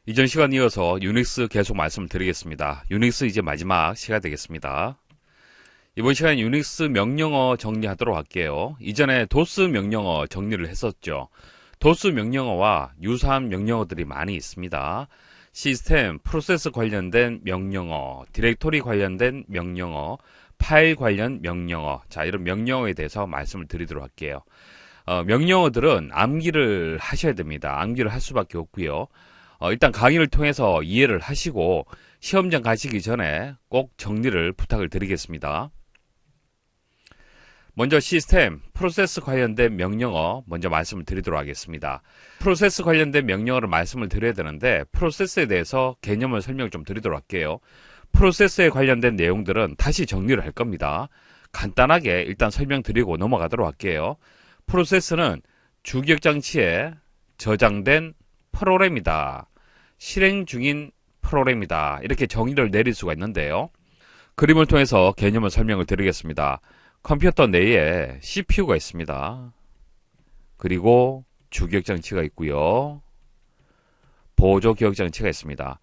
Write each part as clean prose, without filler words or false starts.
이전 시간 이어서 유닉스 계속 말씀을 드리겠습니다. 유닉스 이제 마지막 시간 되겠습니다. 이번 시간 유닉스 명령어 정리하도록 할게요. 이전에 도스 명령어 정리를 했었죠. 도스 명령어와 유사한 명령어들이 많이 있습니다. 시스템, 프로세스 관련된 명령어, 디렉토리 관련된 명령어, 파일 관련 명령어, 자, 이런 명령어에 대해서 말씀을 드리도록 할게요. 명령어들은 암기를 하셔야 됩니다. 암기를 할 수밖에 없고요. 일단 강의를 통해서 이해를 하시고 시험장 가시기 전에 꼭 정리를 부탁을 드리겠습니다. 먼저 시스템, 프로세스 관련된 명령어 먼저 말씀을 드리도록 하겠습니다. 프로세스 관련된 명령어를 말씀을 드려야 되는데 프로세스에 대해서 개념을 설명 좀 드리도록 할게요. 프로세스에 관련된 내용들은 다시 정리를 할 겁니다. 간단하게 일단 설명드리고 넘어가도록 할게요. 프로세스는 주기억장치에 저장된 프로그램이다. 실행 중인 프로그램이다. 이렇게 정의를 내릴 수가 있는데요. 그림을 통해서 개념을 설명을 드리겠습니다. 컴퓨터 내에 CPU가 있습니다. 그리고 주기억장치가 있고요. 보조기억장치가 있습니다.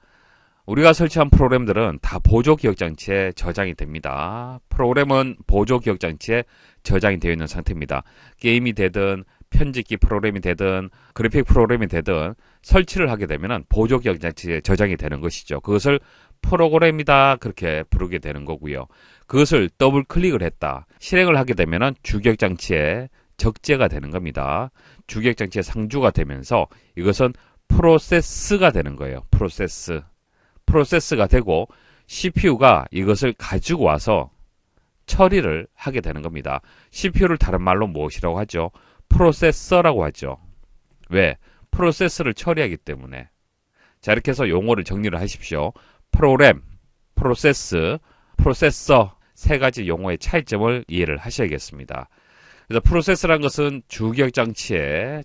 우리가 설치한 프로그램들은 다 보조기억장치에 저장이 됩니다. 프로그램은 보조기억장치에 저장이 되어 있는 상태입니다. 게임이 되든 편집기 프로그램이 되든 그래픽 프로그램이 되든 설치를 하게 되면 보조기억장치에 저장이 되는 것이죠. 그것을 프로그램이다 그렇게 부르게 되는 거고요. 그것을 더블 클릭을 했다. 실행을 하게 되면 주기억장치에 적재가 되는 겁니다. 주기억장치에 상주가 되면서 이것은 프로세스가 되는 거예요. 프로세스가 되고 CPU가 이것을 가지고 와서 처리를 하게 되는 겁니다. CPU를 다른 말로 무엇이라고 하죠? 프로세서라고 하죠. 왜? 프로세스를 처리하기 때문에. 자, 이렇게 해서 용어를 정리를 하십시오. 프로그램, 프로세스, 프로세서 세 가지 용어의 차이점을 이해를 하셔야겠습니다. 그래서 프로세스란 것은 주기억장치에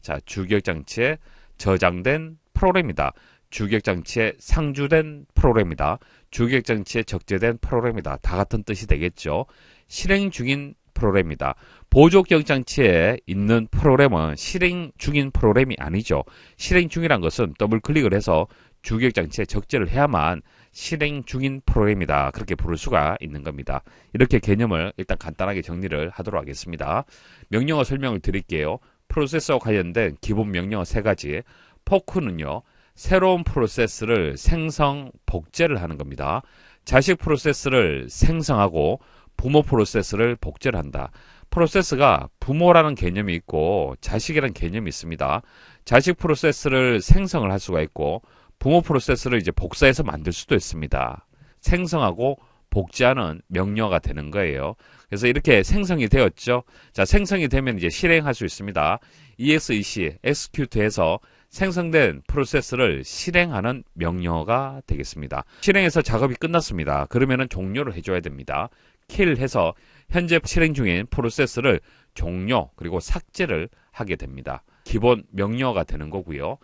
저장된 프로그램이다. 주기억장치에 상주된 프로그램이다. 주기억장치에 적재된 프로그램이다. 다 같은 뜻이 되겠죠. 실행 중인 프로그램이다. 보조기억장치에 있는 프로그램은 실행 중인 프로그램이 아니죠. 실행 중이란 것은 더블 클릭을 해서 주기억장치에 적재를 해야만 실행 중인 프로그램이다. 그렇게 부를 수가 있는 겁니다. 이렇게 개념을 일단 간단하게 정리를 하도록 하겠습니다. 명령어 설명을 드릴게요. 프로세스와 관련된 기본 명령어 세 가지. 포크는요. 새로운 프로세스를 생성, 복제를 하는 겁니다. 자식 프로세스를 생성하고 부모 프로세스를 복제를 한다. 프로세스가 부모라는 개념이 있고 자식이라는 개념이 있습니다. 자식 프로세스를 생성을 할 수가 있고 부모 프로세스를 이제 복사해서 만들 수도 있습니다. 생성하고 복제하는 명령어가 되는 거예요. 그래서 이렇게 생성이 되었죠. 자, 생성이 되면 이제 실행할 수 있습니다. EXEC, execute해서 생성된 프로세스를 실행하는 명령어가 되겠습니다. 실행해서 작업이 끝났습니다. 그러면은 종료를 해줘야 됩니다. 킬해서 현재 실행 중인 프로세스를 종료 그리고 삭제를 하게 됩니다. 기본 명령어가 되는 거고요.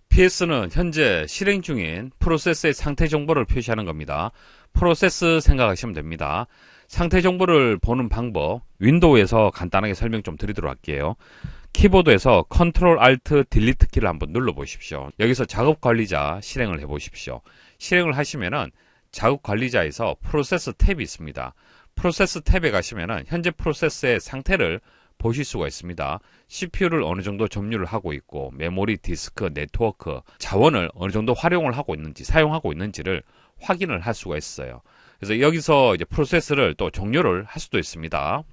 PS는 현재 실행 중인 프로세스의 상태 정보를 표시하는 겁니다. 프로세스 생각하시면 됩니다. 상태 정보를 보는 방법, 윈도우에서 간단하게 설명 좀 드리도록 할게요. 키보드에서 Ctrl Alt Delete 키를 한번 눌러 보십시오. 여기서 작업 관리자 실행을 해 보십시오. 실행을 하시면은 작업 관리자에서 프로세스 탭이 있습니다. 프로세스 탭에 가시면은 현재 프로세스의 상태를 보실 수가 있습니다. CPU를 어느 정도 점유를 하고 있고 메모리, 디스크, 네트워크, 자원을 어느 정도 활용을 하고 있는지 사용하고 있는지를 확인을 할 수가 있어요. 그래서 여기서 이제 프로세스를 또 종료를 할 수도 있습니다.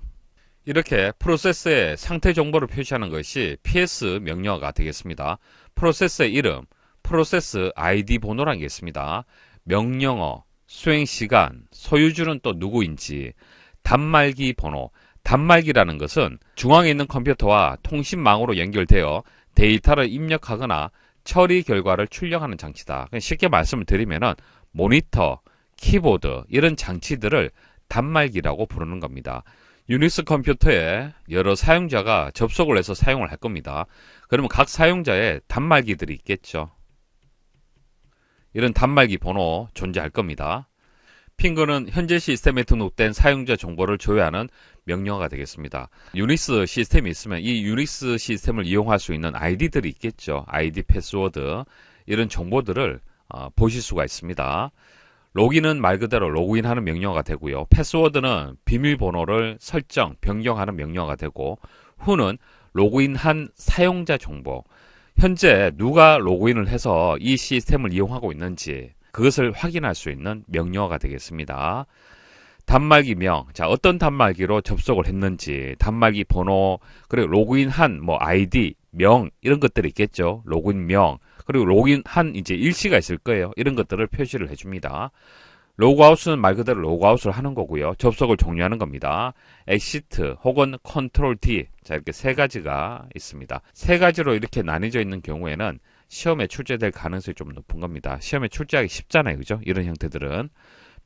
이렇게 프로세스의 상태 정보를 표시하는 것이 PS 명령어가 되겠습니다. 프로세스의 이름, 프로세스 ID 번호라는 게 있습니다. 명령어, 수행시간, 소유주는 또 누구인지, 단말기 번호. 단말기라는 것은 중앙에 있는 컴퓨터와 통신망으로 연결되어 데이터를 입력하거나 처리 결과를 출력하는 장치다. 쉽게 말씀을 드리면은 모니터, 키보드 이런 장치들을 단말기라고 부르는 겁니다. 유닉스 컴퓨터에 여러 사용자가 접속을 해서 사용을 할 겁니다. 그러면 각 사용자의 단말기들이 있겠죠. 이런 단말기 번호 존재할 겁니다. 핑거는 현재 시스템에 등록된 사용자 정보를 조회하는 명령어가 되겠습니다. 유닉스 시스템이 있으면 이 유닉스 시스템을 이용할 수 있는 아이디들이 있겠죠. 아이디, 패스워드 이런 정보들을 보실 수가 있습니다. 로gin은 말 그대로 로그인하는 명령어가 되고요. 패스워드는 비밀번호를 설정, 변경하는 명령어가 되고, who는 로그인한 사용자 정보, 현재 누가 로그인을 해서 이 시스템을 이용하고 있는지 그것을 확인할 수 있는 명령어가 되겠습니다. 단말기명, 자, 어떤 단말기로 접속을 했는지, 단말기 번호, 그리고 로그인한 아이디, 명 이런 것들이 있겠죠. 로그인명, 그리고 로그인한 이제 일시가 있을 거예요. 이런 것들을 표시를 해줍니다. 로그아웃은 말 그대로 로그아웃을 하는 거고요. 접속을 종료하는 겁니다. 엑시트 혹은 컨트롤 D, 자, 이렇게 세 가지가 있습니다. 세 가지로 이렇게 나뉘어져 있는 경우에는 시험에 출제될 가능성이 좀 높은 겁니다. 시험에 출제하기 쉽잖아요, 그죠? 이런 형태들은.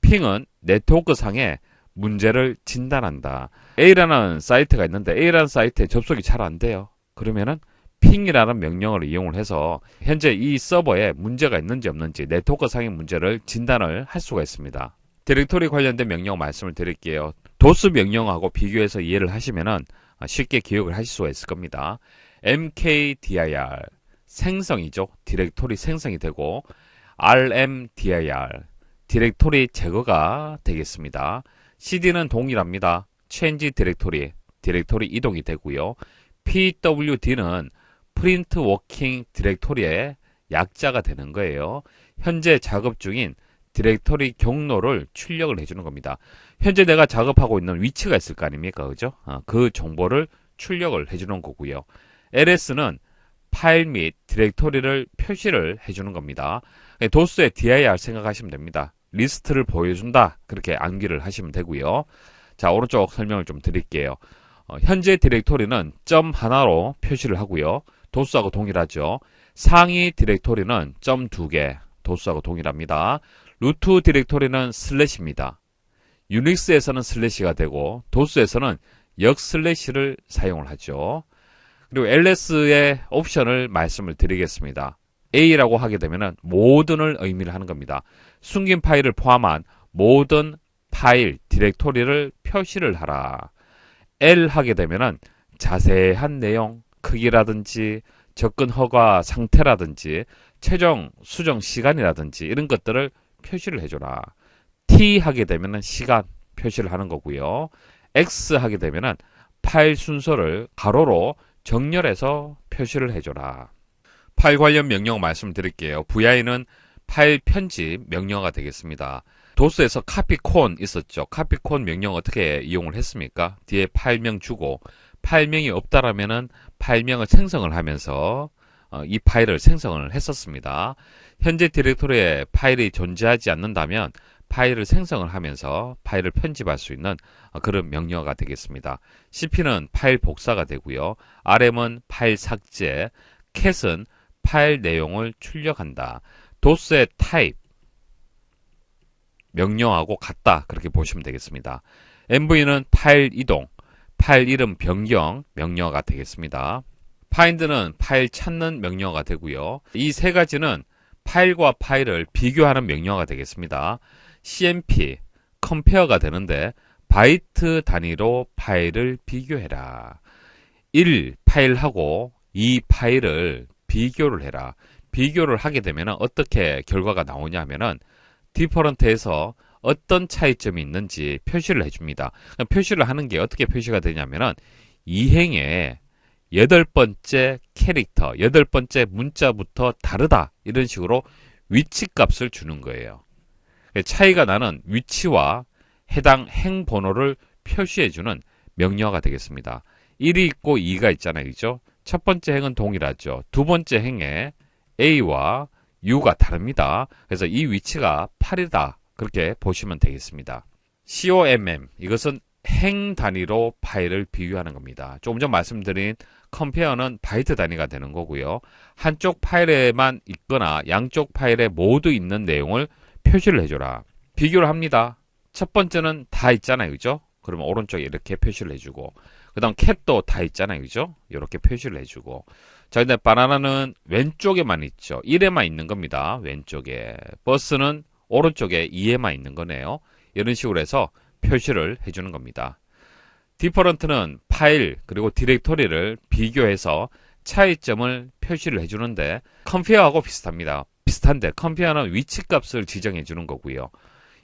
핑은 네트워크 상에 문제를 진단한다. A라는 사이트가 있는데 A라는 사이트에 접속이 잘 안 돼요. 그러면은 핑이라는 명령어를 이용을 해서 현재 이 서버에 문제가 있는지 없는지 네트워크 상의 문제를 진단을 할 수가 있습니다. 디렉토리 관련된 명령어 말씀을 드릴게요. 도스 명령어하고 비교해서 이해를 하시면은 쉽게 기억을 하실 수가 있을 겁니다. mkdir 생성이죠. 디렉토리 생성이 되고 rmdir 디렉토리 제거가 되겠습니다. cd는 동일합니다. change 디렉토리, 디렉토리 이동이 되고요. pwd는 프린트 워킹 디렉토리의 약자가 되는 거예요. 현재 작업 중인 디렉토리 경로를 출력을 해주는 겁니다. 현재 내가 작업하고 있는 위치가 있을 거 아닙니까? 그죠? 그 정보를 출력을 해주는 거고요. ls는 파일 및 디렉토리를 표시를 해주는 겁니다. 도스의 dir 생각하시면 됩니다. 리스트를 보여준다. 그렇게 암기를 하시면 되고요. 자, 오른쪽 설명을 좀 드릴게요. 현재 디렉토리는 점 하나로 표시를 하고요. 도스하고 동일하죠. 상위 디렉토리는 점 2개, 도스하고 동일합니다. 루트 디렉토리는 슬래시입니다. 유닉스에서는 슬래시가 되고 도스에서는 역슬래시를 사용을 하죠. 그리고 LS의 옵션을 말씀을 드리겠습니다. A라고 하게 되면 모든을 의미를 하는 겁니다. 숨긴 파일을 포함한 모든 파일, 디렉토리를 표시를 하라. L 하게 되면 자세한 내용, 크기라든지 접근 허가 상태라든지 최종 수정 시간이라든지 이런 것들을 표시를 해줘라. T 하게 되면 시간 표시를 하는 거고요. X 하게 되면 파일 순서를 가로로 정렬해서 표시를 해줘라. 파일 관련 명령어 말씀드릴게요. VI는 파일 편집 명령어가 되겠습니다. 도스에서 카피콘 있었죠. 카피콘 명령 어떻게 이용을 했습니까? 뒤에 파일명 주고 파일명이 없다라면은 파일명을 생성을 하면서 이 파일을 생성을 했었습니다. 현재 디렉토리에 파일이 존재하지 않는다면 파일을 생성을 하면서 파일을 편집할 수 있는 그런 명령어가 되겠습니다. cp는 파일 복사가 되고요. rm은 파일 삭제, cat은 파일 내용을 출력한다. 도스의 타입 명령하고 같다. 그렇게 보시면 되겠습니다. mv는 파일 이동, 파일 이름 변경 명령어가 되겠습니다. find는 파일 찾는 명령어가 되고요. 이 세 가지는 파일과 파일을 비교하는 명령어가 되겠습니다. cmp, compare가 되는데 바이트 단위로 파일을 비교해라. 1 파일하고 2 파일을 비교를 해라. 비교를 하게 되면 어떻게 결과가 나오냐 하면은 디퍼런트에서 어떤 차이점이 있는지 표시를 해줍니다. 표시를 하는 게 어떻게 표시가 되냐면은 이행의 8번째 캐릭터, 8번째 문자부터 다르다. 이런 식으로 위치 값을 주는 거예요. 차이가 나는 위치와 해당 행 번호를 표시해주는 명령어가 되겠습니다. 1이 있고 2가 있잖아요. 그죠? 첫 번째 행은 동일하죠. 두 번째 행에 A와 U가 다릅니다. 그래서 이 위치가 8이다. 그렇게 보시면 되겠습니다. COMM, 이것은 행 단위로 파일을 비교하는 겁니다. 조금 전 말씀드린 compare는 바이트 단위가 되는 거고요. 한쪽 파일에만 있거나 양쪽 파일에 모두 있는 내용을 표시를 해줘라. 비교를 합니다. 첫 번째는 다 있잖아요. 그죠? 그러면 오른쪽에 이렇게 표시를 해주고, 그 다음 캣도 다 있잖아요. 그죠? 이렇게 표시를 해주고. 자, 근데 바나나는 왼쪽에만 있죠. 1에만 있는 겁니다. 왼쪽에. 버스는 오른쪽에 2에만 있는 거네요. 이런 식으로 해서 표시를 해주는 겁니다. 디퍼런트는 파일 그리고 디렉토리를 비교해서 차이점을 표시를 해주는데 compare하고 비슷합니다. 비슷한데 컴페어는 위치값을 지정해 주는 거고요.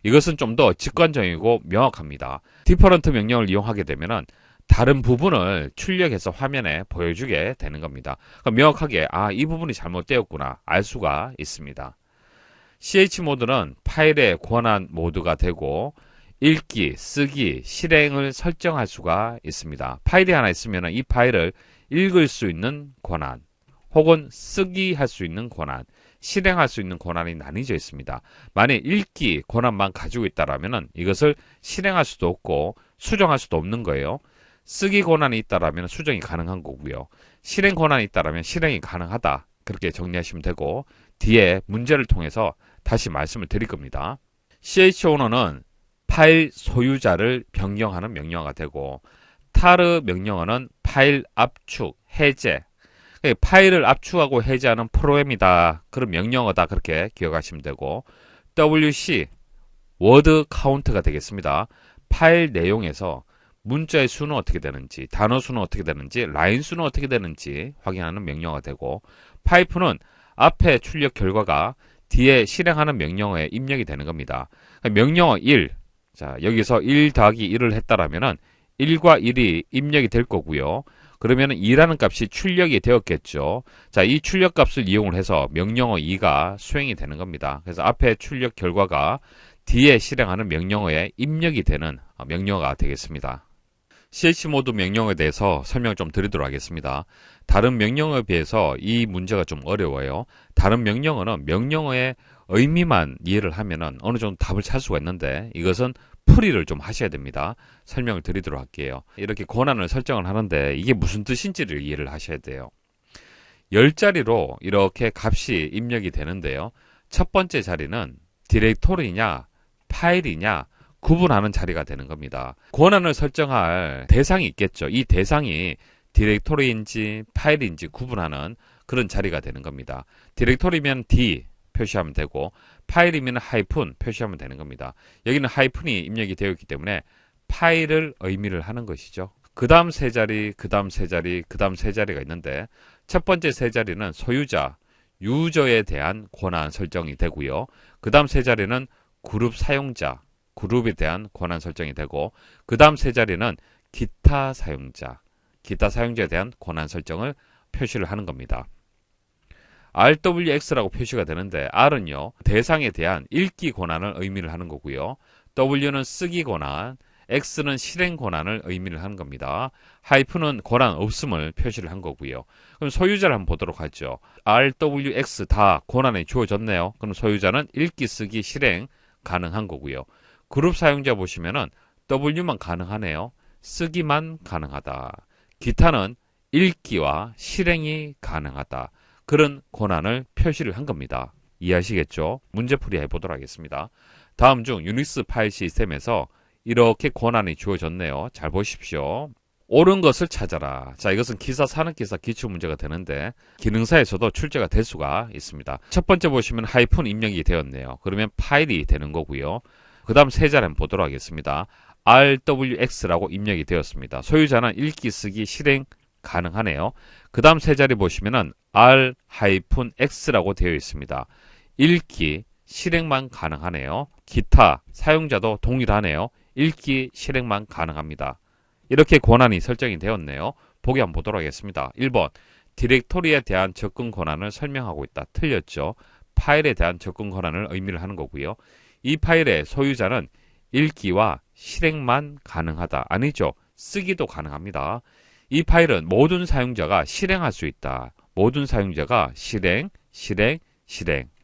이것은 좀 더 직관적이고 명확합니다. 디퍼런트 명령을 이용하게 되면은 다른 부분을 출력해서 화면에 보여주게 되는 겁니다. 명확하게 이 부분이 잘못되었구나 알 수가 있습니다. ch모드는 파일의 권한 모드가 되고 읽기, 쓰기, 실행을 설정할 수가 있습니다. 파일이 하나 있으면 이 파일을 읽을 수 있는 권한 혹은 쓰기 할 수 있는 권한, 실행할 수 있는 권한이 나뉘어져 있습니다. 만약 읽기 권한만 가지고 있다면 이것을 실행할 수도 없고 수정할 수도 없는 거예요. 쓰기 권한이 있다면 수정이 가능한 거고요. 실행 권한이 있다면 실행이 가능하다. 그렇게 정리하시면 되고 뒤에 문제를 통해서 다시 말씀을 드릴 겁니다. chown은 파일 소유자를 변경하는 명령어가 되고 타르 명령어는 파일 압축, 해제, 파일을 압축하고 해제하는 프로그램이다. 그런 명령어다. 그렇게 기억하시면 되고 wc, 워드 카운트가 되겠습니다. 파일 내용에서 문자의 수는 어떻게 되는지, 단어 수는 어떻게 되는지, 라인 수는 어떻게 되는지 확인하는 명령어가 되고 파이프는 앞에 출력 결과가 뒤에 실행하는 명령어에 입력이 되는 겁니다. 명령어 1, 자 여기서 1 더하기 1을 했다라면은 1과 1이 입력이 될 거고요. 그러면 2라는 값이 출력이 되었겠죠. 자, 이 출력 값을 이용을 해서 명령어 2가 수행이 되는 겁니다. 그래서 앞에 출력 결과가 뒤에 실행하는 명령어에 입력이 되는 명령어가 되겠습니다. ch모드 명령어에 대해서 설명을 좀 드리도록 하겠습니다. 다른 명령어에 비해서 이 문제가 좀 어려워요. 다른 명령어는 명령어의 의미만 이해를 하면은 어느 정도 답을 찾을 수가 있는데 이것은 풀이를 좀 하셔야 됩니다. 설명을 드리도록 할게요. 이렇게 권한을 설정을 하는데 이게 무슨 뜻인지를 이해를 하셔야 돼요. 10자리로 이렇게 값이 입력이 되는데요. 첫 번째 자리는 디렉토리냐 파일이냐 구분하는 자리가 되는 겁니다. 권한을 설정할 대상이 있겠죠. 이 대상이 디렉토리인지 파일인지 구분하는 그런 자리가 되는 겁니다. 디렉토리면 D 표시하면 되고 파일이면 하이픈 표시하면 되는 겁니다. 여기는 하이픈이 입력이 되어 있기 때문에 파일을 의미를 하는 것이죠. 그 다음 세 자리, 그 다음 세 자리, 그 다음 세 자리가 있는데 첫 번째 세 자리는 소유자, 유저에 대한 권한 설정이 되고요. 그 다음 세 자리는 그룹 사용자, 그룹에 대한 권한 설정이 되고 그 다음 세 자리는 기타 사용자, 기타 사용자에 대한 권한 설정을 표시를 하는 겁니다. RWX라고 표시가 되는데 R은요 대상에 대한 읽기 권한을 의미를 하는 거고요. W는 쓰기 권한, X는 실행 권한을 의미를 하는 겁니다. 하이픈은 권한 없음을 표시를 한 거고요. 그럼 소유자를 한번 보도록 하죠. RWX 다 권한이 주어졌네요. 그럼 소유자는 읽기, 쓰기, 실행 가능한 거고요. 그룹 사용자 보시면은 W만 가능하네요. 쓰기만 가능하다. 기타는 읽기와 실행이 가능하다. 그런 권한을 표시를 한 겁니다. 이해하시겠죠? 문제풀이 해보도록 하겠습니다. 다음 중 유닉스 파일 시스템에서 이렇게 권한이 주어졌네요. 잘 보십시오. 옳은 것을 찾아라. 자, 이것은 기사, 산업기사 기출문제가 되는데 기능사에서도 출제가 될 수가 있습니다. 첫 번째 보시면 하이픈 입력이 되었네요. 그러면 파일이 되는 거고요. 그 다음 세 자리 한번 보도록 하겠습니다. RWX라고 입력이 되었습니다. 소유자는 읽기, 쓰기, 실행 가능하네요. 그 다음 세 자리 보시면은 R-X라고 되어 있습니다. 읽기, 실행만 가능하네요. 기타, 사용자도 동일하네요. 읽기, 실행만 가능합니다. 이렇게 권한이 설정이 되었네요. 보기 한번 보도록 하겠습니다. 1번, 디렉토리에 대한 접근 권한을 설명하고 있다. 틀렸죠. 파일에 대한 접근 권한을 의미를 하는 거고요. 이 파일의 소유자는 읽기와 실행만 가능하다. 아니죠. 쓰기도 가능합니다. 이 파일은 모든 사용자가 실행할 수 있다. 모든 사용자가 실행.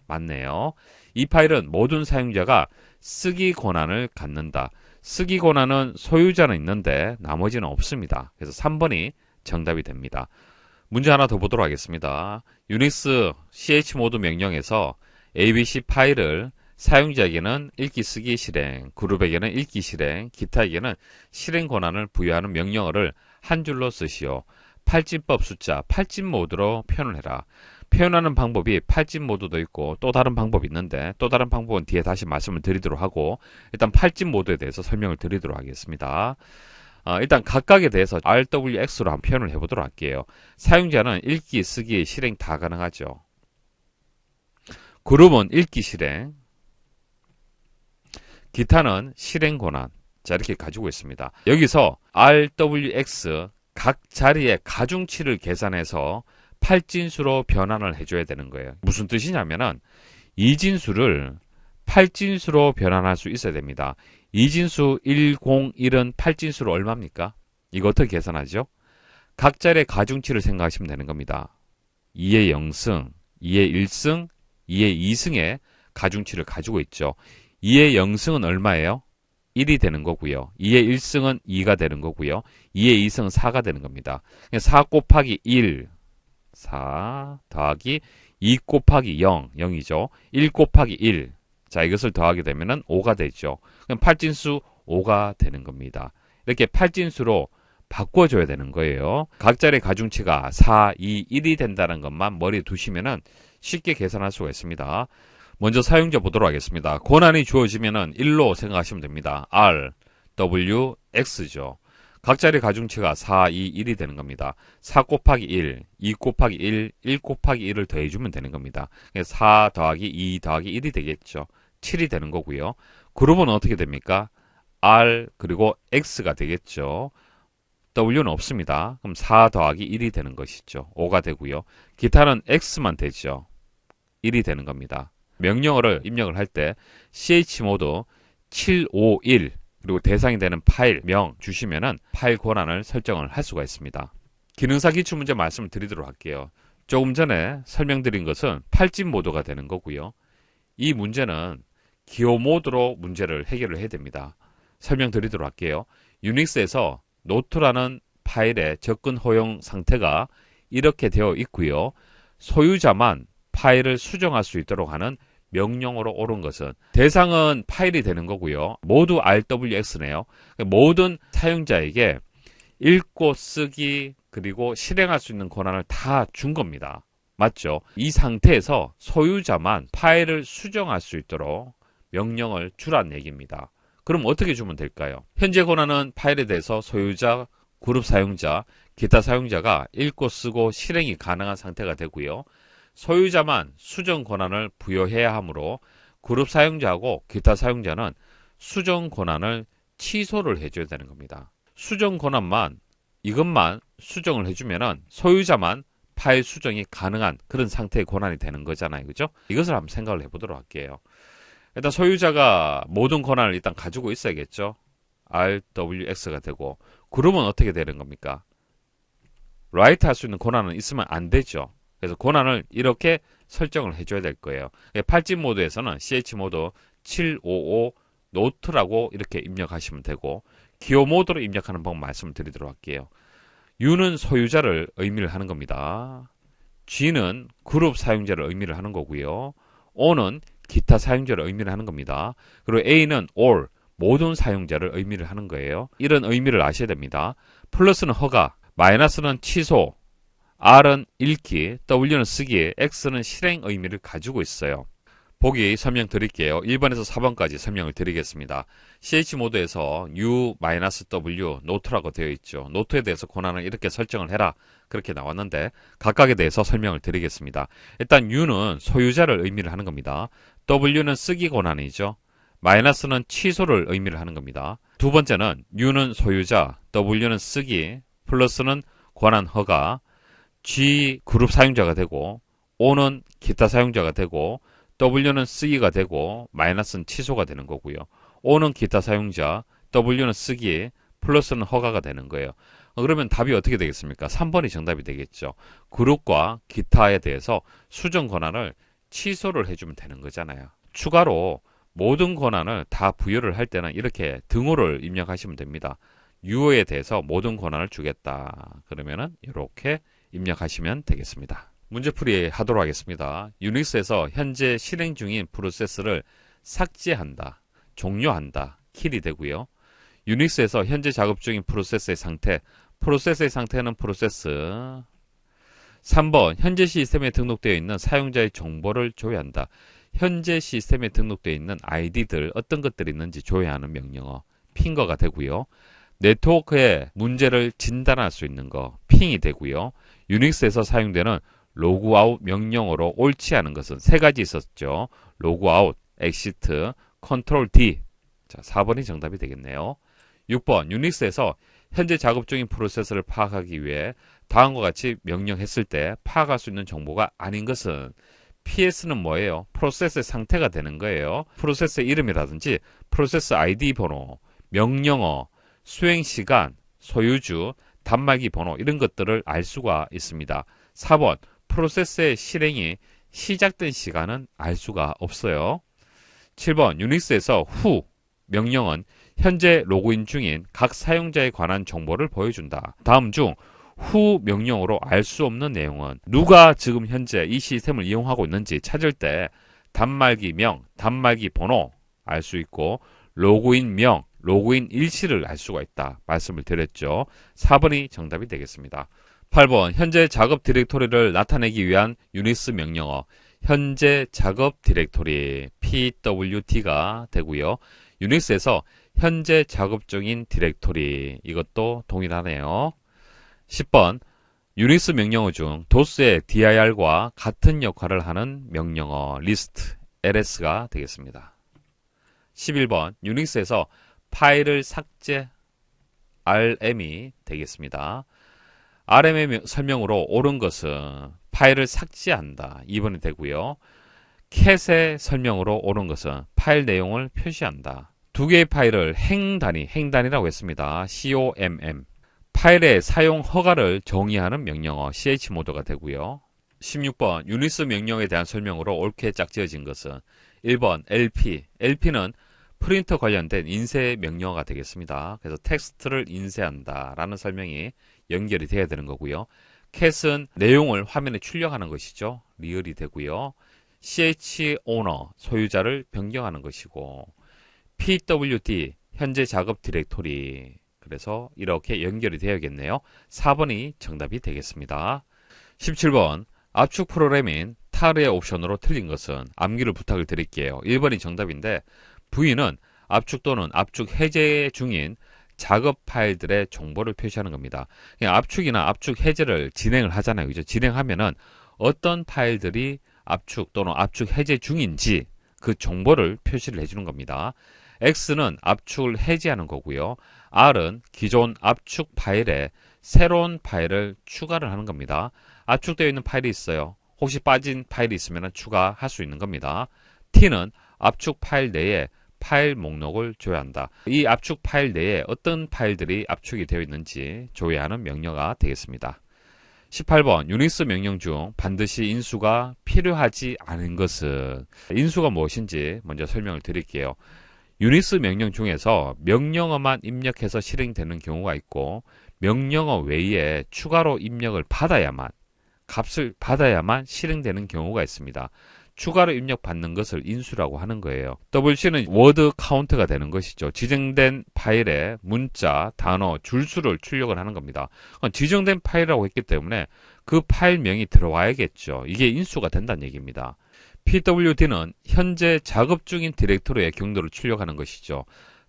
맞네요. 이 파일은 모든 사용자가 쓰기 권한을 갖는다. 쓰기 권한은 소유자는 있는데 나머지는 없습니다. 그래서 3번이 정답이 됩니다. 문제 하나 더 보도록 하겠습니다. 유닉스 ch모드 명령에서 abc 파일을 사용자에게는 읽기, 쓰기, 실행, 그룹에게는 읽기, 실행, 기타에게는 실행 권한을 부여하는 명령어를 한 줄로 쓰시오. 팔진법 숫자, 팔진 모드로 표현을 해라. 표현하는 방법이 팔진 모드도 있고 또 다른 방법이 있는데 또 다른 방법은 뒤에 다시 말씀을 드리도록 하고 일단 팔진 모드에 대해서 설명을 드리도록 하겠습니다. 일단 각각에 대해서 RWX로 한번 표현을 해보도록 할게요. 사용자는 읽기, 쓰기, 실행 다 가능하죠. 그룹은 읽기 실행, 기타는 실행 권한. 자, 이렇게 가지고 있습니다. 여기서 RWX 각 자리의 가중치를 계산해서 8진수로 변환을 해줘야 되는 거예요. 무슨 뜻이냐면은 이진수를 8진수로 변환할 수 있어야 됩니다. 이진수 101은 8진수로 얼마입니까? 이거 어떻게 계산하죠? 각 자리의 가중치를 생각하시면 되는 겁니다. 2의 0승, 2의 1승, 2의 2승의 가중치를 가지고 있죠. 2의 0승은 얼마예요? 1이 되는 거고요. 2의 1승은 2가 되는 거고요. 2의 2승은 4가 되는 겁니다. 4 곱하기 1, 4 더하기 2 곱하기 0, 0이죠. 1 곱하기 1. 자, 이것을 더하게 되면은 5가 되죠. 그럼 8진수 5가 되는 겁니다. 이렇게 8진수로 바꿔줘야 되는 거예요. 각자의 가중치가 4, 2, 1이 된다는 것만 머리에 두시면은 쉽게 계산할 수가 있습니다. 먼저 사용자 보도록 하겠습니다. 권한이 주어지면은 1로 생각하시면 됩니다. R, W, X죠. 각자의 가중치가 4, 2, 1이 되는 겁니다. 4 곱하기 1, 2 곱하기 1, 1 곱하기 1을 더해주면 되는 겁니다. 4 더하기 2 더하기 1이 되겠죠. 7이 되는 거고요. 그룹은 어떻게 됩니까? R 그리고 X가 되겠죠. W는 없습니다. 그럼 4 더하기 1이 되는 것이죠. 5가 되고요. 기타는 X만 되죠. 1이 되는 겁니다. 명령어를 입력을 할 때 chmod 751 그리고 대상이 되는 파일 명 주시면은 파일 권한을 설정을 할 수가 있습니다. 기능사 기출문제 말씀을 드리도록 할게요. 조금 전에 설명드린 것은 8진 모드가 되는 거고요. 이 문제는 기호 모드로 문제를 해결을 해야 됩니다. 설명드리도록 할게요. 유닉스에서 노트라는 파일의 접근 허용 상태가 이렇게 되어 있고요. 소유자만 파일을 수정할 수 있도록 하는 명령어로 옳은 것은 대상은 파일이 되는 거고요. 모두 RWX네요. 모든 사용자에게 읽고 쓰기 그리고 실행할 수 있는 권한을 다 준 겁니다. 맞죠? 이 상태에서 소유자만 파일을 수정할 수 있도록 명령을 주란 얘기입니다. 그럼 어떻게 주면 될까요? 현재 권한은 파일에 대해서 소유자, 그룹 사용자, 기타 사용자가 읽고 쓰고 실행이 가능한 상태가 되고요. 소유자만 수정 권한을 부여해야 하므로 그룹 사용자하고 기타 사용자는 수정 권한을 취소를 해줘야 되는 겁니다. 수정 권한만 이것만 수정을 해주면은 소유자만 파일 수정이 가능한 그런 상태의 권한이 되는 거잖아요. 그죠? 이것을 한번 생각을 해보도록 할게요. 일단 소유자가 모든 권한을 일단 가지고 있어야겠죠. RWX가 되고 그룹은 어떻게 되는 겁니까? 라이트 할 수 있는 권한은 있으면 안 되죠. 그래서 권한을 이렇게 설정을 해줘야 될 거예요. 8진 모드에서는 chmod 755 노트라고 이렇게 입력하시면 되고 기호 모드로 입력하는 방법 말씀을 드리도록 할게요. U는 소유자를 의미를 하는 겁니다. G는 그룹 사용자를 의미를 하는 거고요. O는 기타 사용자를 의미를 하는 겁니다. 그리고 A는 all, 모든 사용자를 의미를 하는 거예요. 이런 의미를 아셔야 됩니다. 플러스는 허가, 마이너스는 취소, R은 읽기, W는 쓰기, X는 실행 의미를 가지고 있어요. 보기 설명 드릴게요. 1번에서 4번까지 설명을 드리겠습니다. chmod에서 U-W 노트라고 되어 있죠. 노트에 대해서 권한을 이렇게 설정을 해라. 그렇게 나왔는데 각각에 대해서 설명을 드리겠습니다. 일단 U는 소유자를 의미를 하는 겁니다. W는 쓰기 권한이죠. 마이너스는 취소를 의미를 하는 겁니다. 두 번째는 U는 소유자, W는 쓰기, 플러스는 권한 허가, G 그룹 사용자가 되고 O는 기타 사용자가 되고 W는 쓰기가 되고 마이너스는 취소가 되는 거고요. O는 기타 사용자, W는 쓰기, 플러스는 허가가 되는 거예요. 그러면 답이 어떻게 되겠습니까? 3번이 정답이 되겠죠. 그룹과 기타에 대해서 수정 권한을 취소를 해주면 되는 거잖아요. 추가로 모든 권한을 다 부여를 할 때는 이렇게 등호를 입력하시면 됩니다. U에 대해서 모든 권한을 주겠다. 그러면은 이렇게 입력하시면 되겠습니다. 문제풀이 하도록 하겠습니다. 유닉스에서 현재 실행 중인 프로세스를 삭제한다, 종료한다, 킬이 되고요. 유닉스에서 현재 작업 중인 프로세스의 상태, 프로세스의 상태는 프로세스. 3번, 현재 시스템에 등록되어 있는 사용자의 정보를 조회한다. 현재 시스템에 등록되어 있는 아이디들 어떤 것들이 있는지 조회하는 명령어, 핑거가 되고요. 네트워크의 문제를 진단할 수 있는 거, 핑이 되고요. 유닉스에서 사용되는 로그아웃 명령어로 옳지 않은 것은 세 가지 있었죠. 로그아웃, 엑시트, 컨트롤 D. 자, 4번이 정답이 되겠네요. 6번, 유닉스에서 현재 작업 중인 프로세서를 파악하기 위해 다음과 같이 명령했을 때 파악할 수 있는 정보가 아닌 것은 PS는 뭐예요? 프로세서의 상태가 되는 거예요. 프로세서의 이름이라든지 프로세서 ID 번호, 명령어, 수행시간, 소유주, 단말기 번호 이런 것들을 알 수가 있습니다. 4번, 프로세서의 실행이 시작된 시간은 알 수가 없어요. 7번, 유닉스에서 who 명령은 현재 로그인 중인 각 사용자에 관한 정보를 보여준다. 다음 중 who 명령으로 알 수 없는 내용은 누가 지금 현재 이 시스템을 이용하고 있는지 찾을 때 단말기 명, 단말기 번호 알 수 있고 로그인 명, 로그인 일시를 알 수가 있다. 말씀을 드렸죠. 4번이 정답이 되겠습니다. 8번, 현재 작업 디렉토리를 나타내기 위한 유닉스 명령어 현재 작업 디렉토리 PWD가 되고요. 유닉스에서 현재 작업 중인 디렉토리 이것도 동일하네요. 10번, 유닉스 명령어 중 도스의 dir과 같은 역할을 하는 명령어 리스트 LS가 되겠습니다. 11번, 유닉스에서 파일을 삭제 RM이 되겠습니다. RM의 설명으로 옳은 것은 파일을 삭제한다. 2번이 되고요. 캣의 설명으로 옳은 것은 파일 내용을 표시한다. 두 개의 파일을 행단이라고 했습니다. COMM. 파일의 사용 허가를 정의하는 명령어 chmod가 되고요. 16번, 유닉스 명령에 대한 설명으로 옳게 짝지어진 것은 1번, LP. LP는 프린터 관련된 인쇄 명령어가 되겠습니다. 그래서 텍스트를 인쇄한다 라는 설명이 연결이 돼야 되는 거고요. 캣은 내용을 화면에 출력하는 것이죠. 리얼이 되고요. chowner, 소유자를 변경하는 것이고 pwd, 현재 작업 디렉토리. 그래서 이렇게 연결이 되어야겠네요. 4번이 정답이 되겠습니다. 17번, 압축 프로그램인 타르의 옵션으로 틀린 것은 암기를 부탁을 드릴게요. 1번이 정답인데 V는 압축 또는 압축 해제 중인 작업 파일들의 정보를 표시하는 겁니다. 그냥 압축이나 압축 해제를 진행을 하잖아요. 그죠? 진행하면은 어떤 파일들이 압축 또는 압축 해제 중인지 그 정보를 표시를 해주는 겁니다. X는 압축을 해제하는 거고요. R은 기존 압축 파일에 새로운 파일을 추가를 하는 겁니다. 압축되어 있는 파일이 있어요. 혹시 빠진 파일이 있으면 추가할 수 있는 겁니다. T는 압축 파일 내에 파일 목록을 조회한다. 이 압축 파일 내에 어떤 파일들이 압축이 되어 있는지 조회하는 명령어가 되겠습니다. 18번, 유닉스 명령 중 반드시 인수가 필요하지 않은 것은 인수가 무엇인지 먼저 설명을 드릴게요. 유닉스 명령 중에서 명령어만 입력해서 실행되는 경우가 있고 명령어 외에 추가로 입력을 받아야만 값을 받아야만 실행되는 경우가 있습니다. 추가로 입력받는 것을 인수라고 하는 거예요. WC는 워드 카운트가 되는 것이죠. 지정된 파일에 문자, 단어, 줄수를 출력을 하는 겁니다. 지정된 파일이라고 했기 때문에 그 파일명이 들어와야겠죠. 이게 인수가 된다는 얘기입니다. PWD는 현재 작업 중인 디렉토리의 경로를 출력하는 것이죠.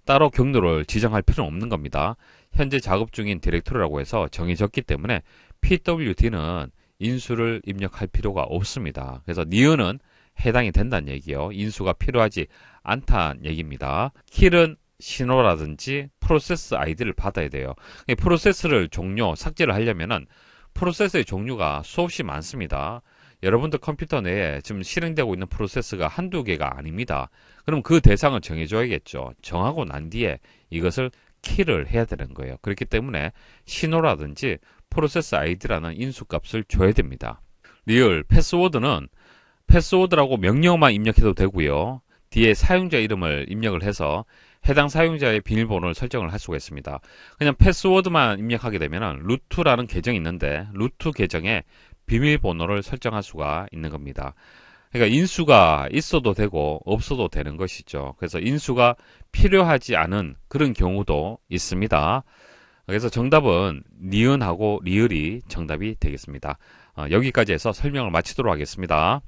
따로 경로를 지정할 필요는 없는 겁니다. 현재 작업 중인 디렉토리라고 해서 정해졌기 때문에 PWD는 인수를 입력할 필요가 없습니다. 그래서 near는 해당이 된다는 얘기요. 인수가 필요하지 않다는 얘기입니다. 킬은 신호라든지 프로세스 아이디를 받아야 돼요. 프로세스를 삭제를 하려면은 프로세스의 종류가 수없이 많습니다. 여러분들 컴퓨터 내에 지금 실행되고 있는 프로세스가 한두 개가 아닙니다. 그럼 그 대상을 정해줘야겠죠. 정하고 난 뒤에 이것을 킬을 해야 되는 거예요. 그렇기 때문에 신호라든지 프로세스 아이디라는 인수값을 줘야 됩니다. 리얼, 패스워드는 패스워드라고 명령어만 입력해도 되고요. 뒤에 사용자 이름을 입력을 해서 해당 사용자의 비밀번호를 설정을 할 수가 있습니다. 그냥 패스워드만 입력하게 되면 루트라는 계정이 있는데 루트 계정에 비밀번호를 설정할 수가 있는 겁니다. 그러니까 인수가 있어도 되고 없어도 되는 것이죠. 그래서 인수가 필요하지 않은 그런 경우도 있습니다. 그래서 정답은 니은하고 리을이 정답이 되겠습니다. 여기까지 해서 설명을 마치도록 하겠습니다.